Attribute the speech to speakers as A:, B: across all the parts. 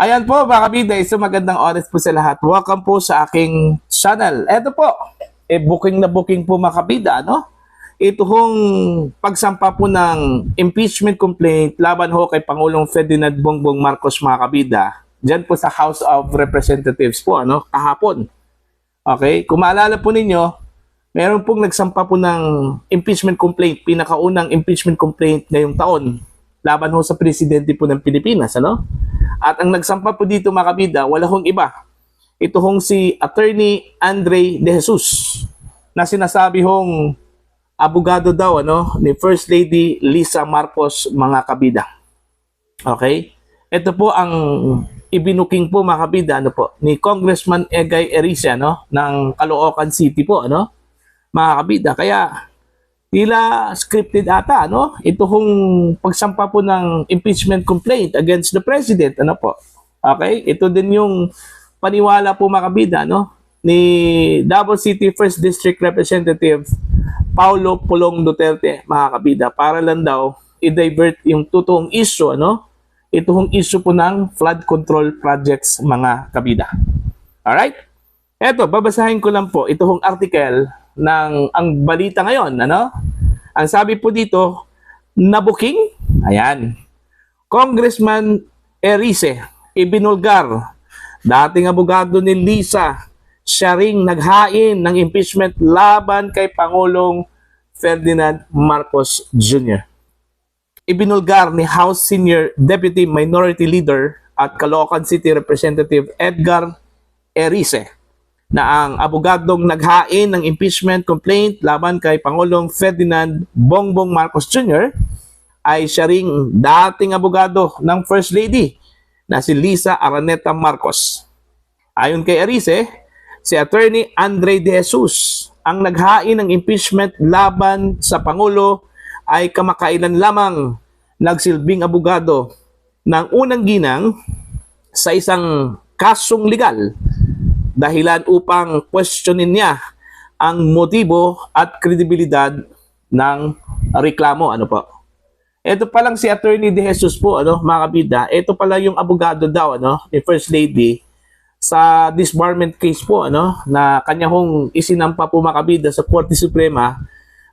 A: Ayan po mga kabida, isang magandang oras po sa lahat. Welcome po sa aking channel. Eto po, booking na booking po mga kabida, no? Ito hong pagsampa po ng impeachment complaint laban ho kay Pangulong Ferdinand Bongbong Marcos mga kabida. Diyan po sa House of Representatives po, ano? Kahapon. Okay? Kung maalala po ninyo, meron pong nagsampa po ng impeachment complaint, pinakaunang impeachment complaint ngayong taon laban ho sa presidente po ng Pilipinas, ano? At ang nagsampa po dito mga kabida, wala hong iba. Ito hong si Attorney Andre De Jesus na sinasabi hong abogado daw ano, ni First Lady Lisa Marcos mga kabida. Okay? Ito po ang ibinuking po mga kabida ano po, ni Congressman Egay Erice no, ng Caloocan City po. Ano? Mga kabida. Kaya tila scripted ata, no? Ito hong pagsampa po ng impeachment complaint against the president, ano po? Okay? Ito din yung paniwala po mga kabida, no? Ni Davao City 1st District Representative Paulo Pulong Duterte, mga kabida, para lang daw i-divert yung totoong issue, ano? Ito hong issue po ng flood control projects, mga kabida. Alright? Eto, babasahin ko lang po ito hong article ng ang balita ngayon, ano? Ang sabi po dito, nabuking, ayan, Congressman Erice, ibinulgar, dating abogado ni Lisa, siya ring naghain ng impeachment laban kay Pangulong Ferdinand Marcos Jr. Ibinulgar ni House Senior Deputy Minority Leader at Caloocan City Representative Edgar Erice na ang abogadong naghain ng impeachment complaint laban kay Pangulong Ferdinand Bongbong Marcos Jr. ay siya ring dating abogado ng First Lady na si Lisa Araneta Marcos. Ayon kay Erice, si Attorney Andre De Jesus ang naghain ng impeachment laban sa Pangulo ay kamakailan lamang nagsilbing abogado ng unang ginang sa isang kasong legal dahilan upang questionin niya ang motibo at kredibilidad ng reklamo. Ano po? Ito pa lang si Attorney De Jesus po, ano, mga kabida. Ito pala yung abogado daw, ano, ni First Lady sa disbarment case po, ano, na kanya hong isinampa po mga kabida sa Korte Suprema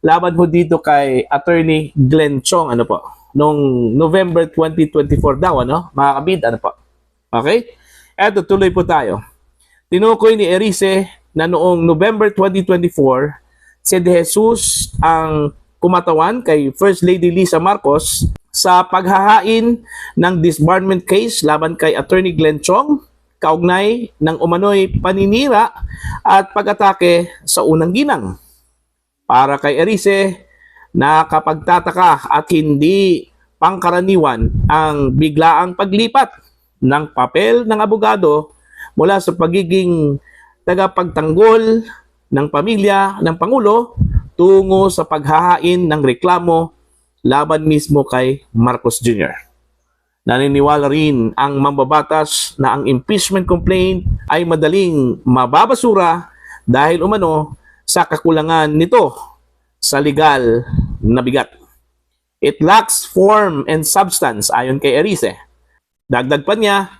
A: laban ho dito kay Attorney Glenn Chong, ano po, noong November 2024 daw, ano, mga kabida, ano po. Okay? Eto, tuloy po tayo. Tinukoy ni Erice na noong November 2024, si De Jesus ang kumatawan kay First Lady Lisa Marcos sa paghahain ng disbarment case laban kay Attorney Glenn Chong, kaugnay ng umano'y paninira at pag-atake sa unang ginang. Para kay Erice, nakapagtataka at hindi pangkaraniwan ang biglaang paglipat ng papel ng abogado mula sa pagiging tagapagtanggol ng pamilya ng Pangulo tungo sa paghahain ng reklamo laban mismo kay Marcos Jr. Naniniwala rin ang mambabatas na ang impeachment complaint ay madaling mababasura dahil umano sa kakulangan nito sa legal na bigat. It lacks form and substance ayon kay Erice. Dagdag pa niya,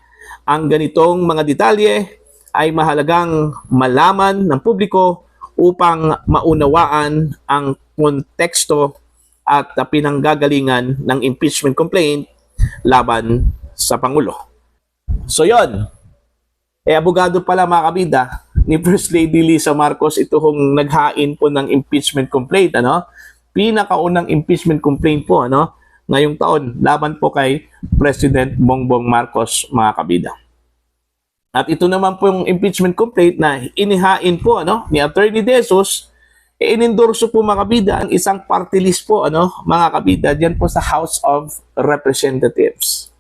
A: ang ganitong mga detalye ay mahalagang malaman ng publiko upang maunawaan ang konteksto at pinanggagalingan ng impeachment complaint laban sa Pangulo. So yon, abogado pala mga kabida ni First Lady Lisa Marcos ito hong naghain po ng impeachment complaint, ano? Pinakaunang impeachment complaint po, ano? Ngayong taon laban po kay President Bongbong Marcos, mga kabida. At ito naman po yung impeachment complaint na inihain po, ano, ni Attorney De Jesus, inendorso po mga kabida ang isang party list po, ano, mga kabida, diyan po sa House of Representatives.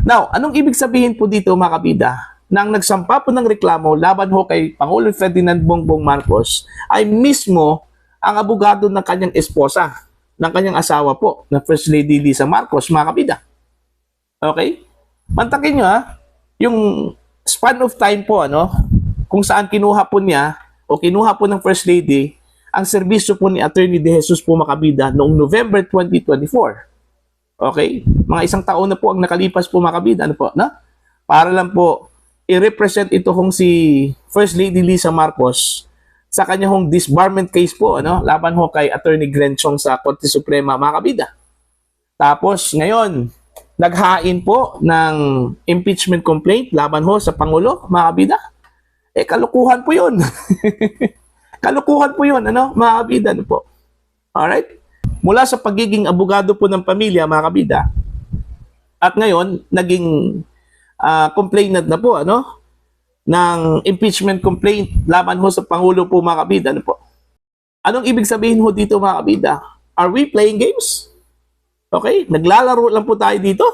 A: Now, anong ibig sabihin po dito mga kabida? Nang nagsampa po ng reklamo laban ho kay Pangulong Ferdinand Bongbong Marcos ay mismo ang abogado ng kanyang esposa, ng kanyang asawa po, na First Lady Lisa Marcos, mga kabida. Okay? Mantakin nyo ha, yung span of time po, ano, kung saan kinuha po niya o kinuha po ng First Lady ang serbisyo po ni Attorney De Jesus po mga kabida noong November 2024. Okay? Mga isang taon na po ang nakalipas po mga kabida. Ano po? Na? para lang po i-represent ito kung si First Lady Lisa Marcos sa kanya hong disbarment case po, ano, laban ho kay Attorney Glenn Chong sa Korte Suprema, mga kabida. Tapos ngayon, naghain po ng impeachment complaint laban ho sa Pangulo, mga kabida. Kalukuhan po yun. Kalukuhan po yun, ano, mga kabida, ano po. Alright? Mula sa pagiging abogado po ng pamilya, mga kabida, at ngayon, naging complainant na po, ano, ng impeachment complaint laban ho sa Pangulo po, mga kabida, ano po. Anong ibig sabihin ho dito, mga kabida? Are we playing games? Okay? Naglalaro lang po tayo dito?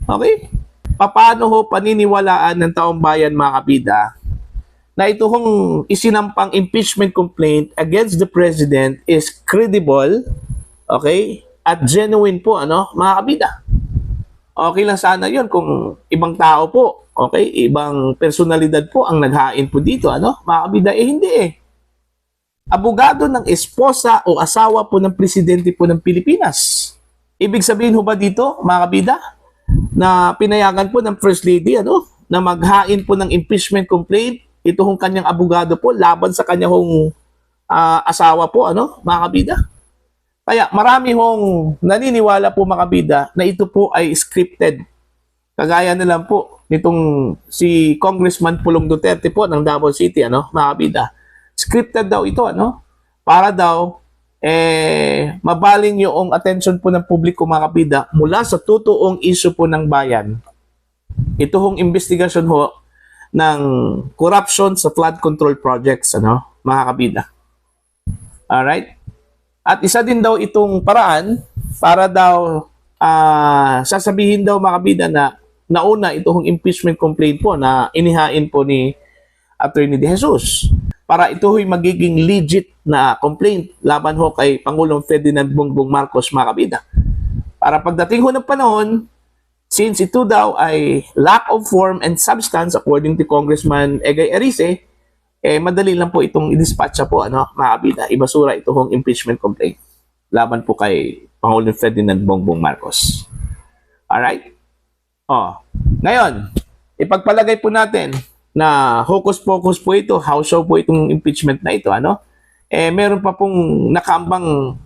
A: Okay? Paano ho paniniwalaan ng taong bayan, mga kabida, na ito hong isinampang impeachment complaint against the president is credible, okay, at genuine po, ano, mga kabida. Okay lang sana yun kung ibang tao po, okay, ibang personalidad po ang naghain po dito, ano, mga kabida. Hindi abogado ng esposa o asawa po ng presidente po ng Pilipinas. Ibig sabihin ho ba dito, mga kabida, na pinayagan po ng First Lady, ano, na maghain po ng impeachment complaint ito hong kanyang abogado po laban sa kanyang asawa po, ano, mga kabida. Kaya marami hong naniniwala po, mga kabida, na ito po ay scripted. Kagaya na lang po nitong si Congressman Pulong Duterte po ng Davao City, ano, mga kabida. Scripted daw ito, ano, para daw mabaling yung attention po ng publiko, mga kabida, mula sa totoong issue po ng bayan. Ito hong investigasyon ho ng corruption sa flood control projects, ano, mga kabida. Alright? At isa din daw itong paraan para daw sasabihin daw, mga kabida, na nauna itong impeachment complaint po na inihain po ni Attorney De Jesus. Para ito ho'y magiging legit na complaint laban ho kay Pangulong Ferdinand Bongbong Marcos, mga kabida. Para pagdating ho ng panahon, since ito daw ay lack of form and substance according to Congressman Egay Erice, madali lang po itong i-dispatcha po, ano, mga kabida. Ibasura itong impeachment complaint laban po kay Pangulong Ferdinand Bongbong Marcos. Alright? Ngayon, ipagpalagay po natin na hocus-pocus po ito, house show po itong impeachment na ito, ano? Meron pa pong nakaambang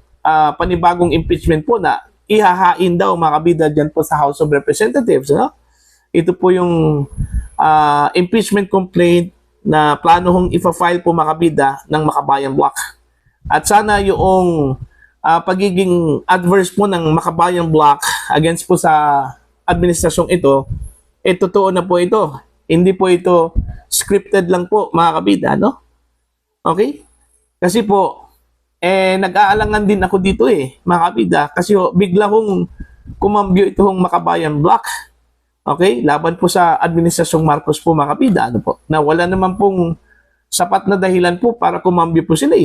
A: panibagong impeachment po na ihahain daw, mga kabida, dyan po sa House of Representatives, no? Ito po yung impeachment complaint na plano hong ifa-file po, mga kabida, ng Makabayan Block. At sana yung pagiging adverse po ng Makabayan Block against po sa administrasyong ito, totoo na po ito. Hindi po ito scripted lang po, mga kabida, no? Okay? Kasi po, nag-aalangan din ako dito, mga kabida, kasi bigla hong kumambyo itong Makabayan Block, okay, laban po sa administrasyong Marcos po, mga kabida, ano po, na wala naman pong sapat na dahilan po para kumambyo po sila,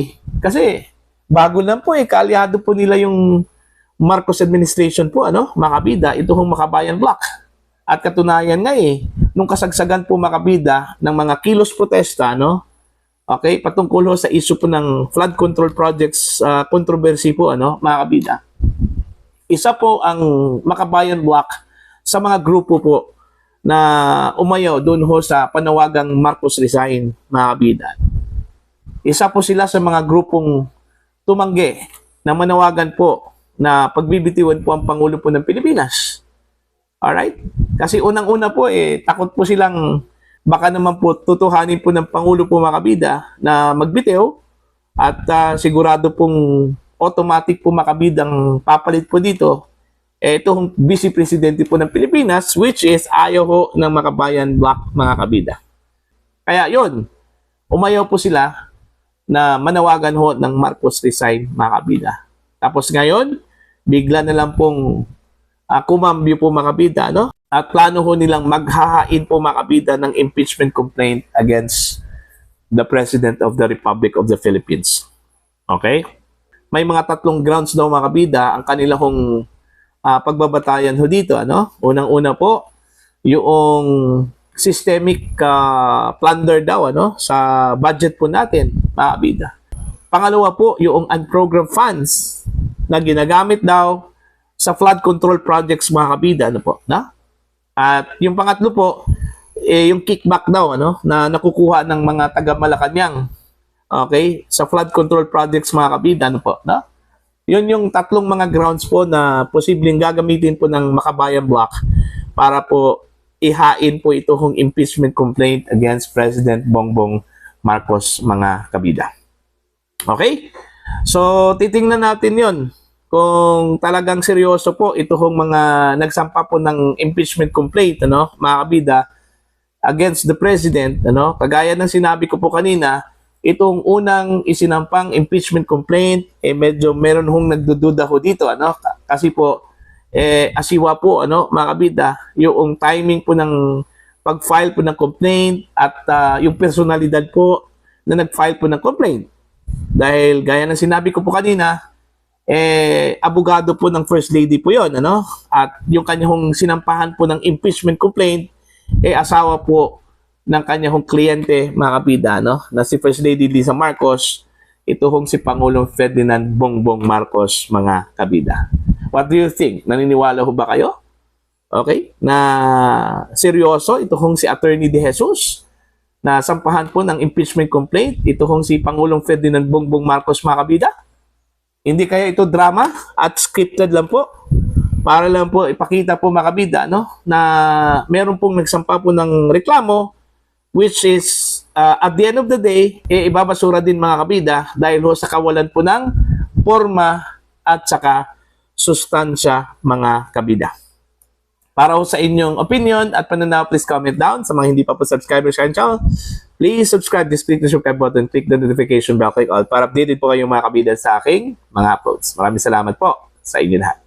A: kasi bago lang po, kaalyado po nila yung Marcos administration po, ano, mga kabida, itong Makabayan Block. At katunayan nga, nung kasagsagan po, mga kabida, ng mga kilos protesta, no, okay, patungkol ho sa issue po ng flood control projects controversy po, ano, mga kabida. Isa po ang Makabayan Block sa mga grupo po na umayaw doon ho sa panawagang Marcos resign, mga kabida. Isa po sila sa mga grupong tumanggi na manawagan po na pagbibitiwan po ang Pangulo po ng Pilipinas. Alright? Kasi unang-una po, takot po silang baka naman po tutuhanin po ng Pangulo po, mga kabida, na magbitiw at sigurado pong automatic po, mga kabidang papalit po dito itong Vice Presidente po ng Pilipinas, which is ayaw ho ng Makabayan Block, mga kabida. Kaya yon, umayaw po sila na manawagan ho ng Marcos resign, mga kabida. Tapos ngayon, bigla na lang pong kumambyo po, mga kabida, no? At plano ho nilang maghahain po, mga kabida, ng impeachment complaint against the President of the Republic of the Philippines. Okay? May mga tatlong grounds daw, mga kabida, ang kanilang pagbabatayan ho dito, ano? Unang-una po, yung systemic plunder daw, ano, sa budget po natin, mga kabida. Pangalawa po, yung unprogrammed funds na ginagamit daw sa flood control projects, mga kabida, ano po, na? At yung pangatlo po, yung kickback daw na nakukuha ng mga taga Malacanang, okay, sa flood control projects mga kabida, po, no? Yun yung tatlong mga grounds po na posibleng gagamitin po ng Makabayan Block para po ihain po itong impeachment complaint against President Bongbong Marcos, mga kabida. Okay? So, titingnan natin yon kung talagang seryoso po itong mga nagsampa po ng impeachment complaint, mga kabida, against the President, kagaya ng sinabi ko po kanina, itong unang isinampang impeachment complaint, medyo meron hong nagdududa ho dito, kasi po, asiwa po, mga kabida, yung timing po ng pag-file po ng complaint at yung personalidad po na nag-file po ng complaint. Dahil gaya ng sinabi ko po kanina, abogado po ng First Lady po yon, at yung kanyang sinampahan po ng impeachment complaint, asawa po ng kanyang kliyente, mga kabida, na si First Lady Liza Marcos, ito hong si Pangulong Ferdinand Bongbong Marcos, mga kabida. What do you think? Naniniwala ho ba kayo? Okay? Na seryoso, ito hong si Attorney De Jesus, na sampahan po ng impeachment complaint, ito hong si Pangulong Ferdinand Bongbong Marcos, mga kabida? Hindi kaya ito drama at scripted lang po? Para lang po ipakita po, mga kabida, na meron pong nagsampa po ng reklamo, which is at the end of the day, ibabasura din, mga kabida, dahil ho sa kawalan po ng forma at saka sustansya, mga kabida. Para ho sa inyong opinion at pananaw, please comment down. Sa mga hindi pa po subscribers sa channel, please subscribe, click the subscribe button, click the notification bell, click all para updated po kayong, mga kabida, sa aking mga uploads. Maraming salamat po sa inyo lahat.